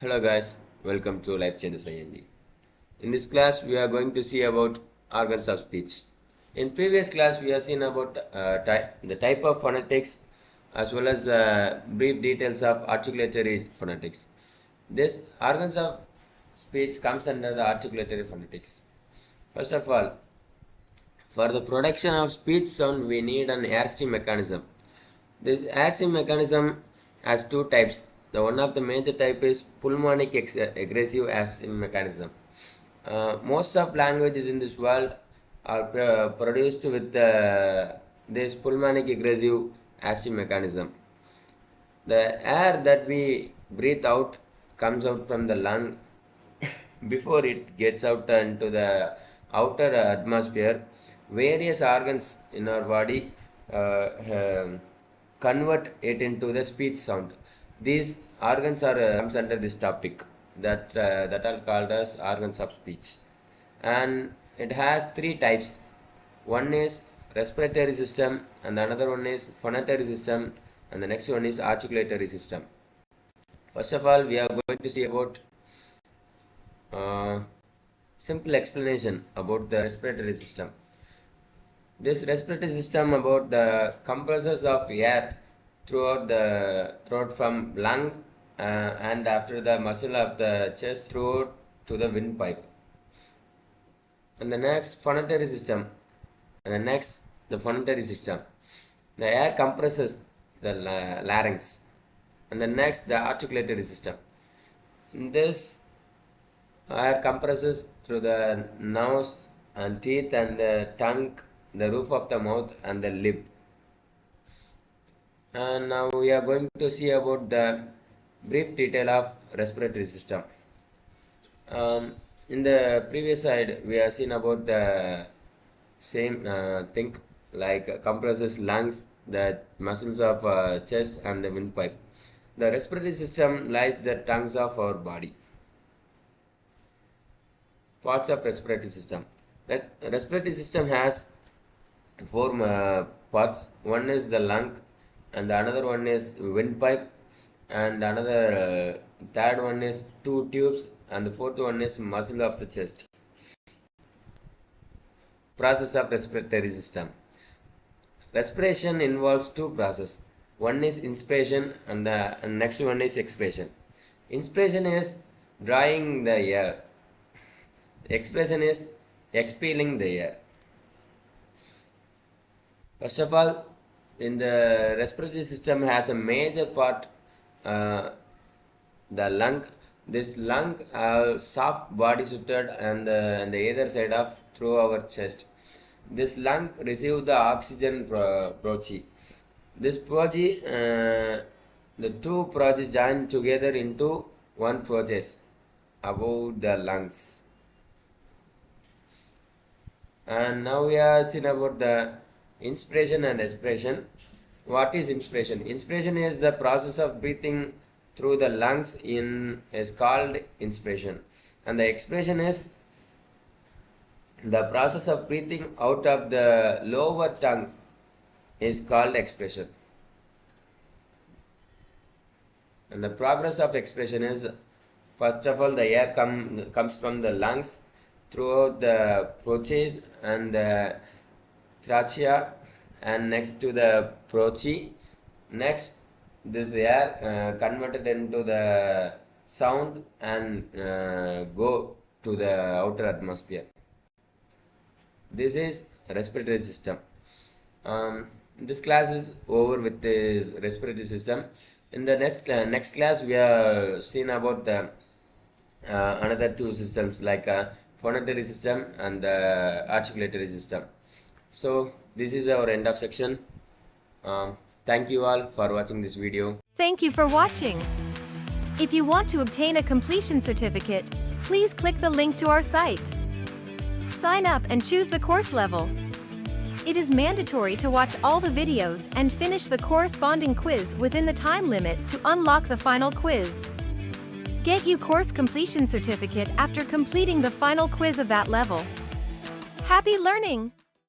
Hello guys, welcome to Life Changes IND. In this class, we are going to see about organs of speech. In previous class, we have seen about the type of phonetics as well as brief details of articulatory phonetics. This organs of speech comes under the articulatory phonetics. First of all, for the production of speech sound, we need an air-stream mechanism. This air-stream mechanism has two types. The one of the major type is pulmonic aggressive air-stream mechanism. Most of languages in this world are produced with this pulmonic aggressive air-stream mechanism. The air that we breathe out comes out from the lung before it gets out into the outer atmosphere. Various organs in our body convert it into the speech sound. These organs are comes under this topic that are called as organs of speech, and it has three types. One is respiratory system, and the another one is phonetory system, and the next one is articulatory system. First of all, we are going to see about simple explanation about the respiratory system. This respiratory system about the compresses of air throughout the throat from lung and after the muscle of the chest throughout to the windpipe. And the next phonetory system. And the next the phonetory system. The air compresses the larynx. And the next the articulatory system. This air compresses through the nose and teeth and the tongue, the roof of the mouth and the lip. And now we are going to see about the brief detail of respiratory system. In the previous slide, we have seen about the same thing, like compresses lungs, the muscles of chest and the windpipe. The respiratory system lies the tongues of our body. Parts of respiratory system. The respiratory system has four parts. One is the lung, and the another one is windpipe, and another third one is two tubes, and the fourth one is muscle of the chest. Process of respiratory system. Respiration involves two processes. One is inspiration and the next one is expiration. Inspiration is drawing the air. Expiration is expelling the air. First of all, in the respiratory system has a major part, the lung. This lung soft body suited and the either side of through our chest. This lung receive the oxygen 𝗲𝗲. This 𝗲𝗲, the two 𝗲𝗲s join together into one 𝗲𝗲s above the lungs. And now we are seeing about the inspiration and expiration. What is inspiration? Inspiration is the process of breathing through the lungs is called inspiration, and the expiration is the process of breathing out of the lower tongue is called expiration. And the progress of expiration is, first of all, the air comes from the lungs throughout the 𝗲𝗲s and the trachea, and next to the 𝗲𝗲. Next, this air converted into the sound and go to the outer atmosphere. This is respiratory system. This class is over with this respiratory system. In the next class, we are seen about the another two systems, like phonetory system and the articulatory system. So this is our end of section. Thank you all for watching this video. Thank you for watching. If you want to obtain a completion certificate, please click the link to our site. Sign up and choose the course level. It is mandatory to watch all the videos and finish the corresponding quiz within the time limit to unlock the final quiz. Get your course completion certificate after completing the final quiz of that level. Happy learning!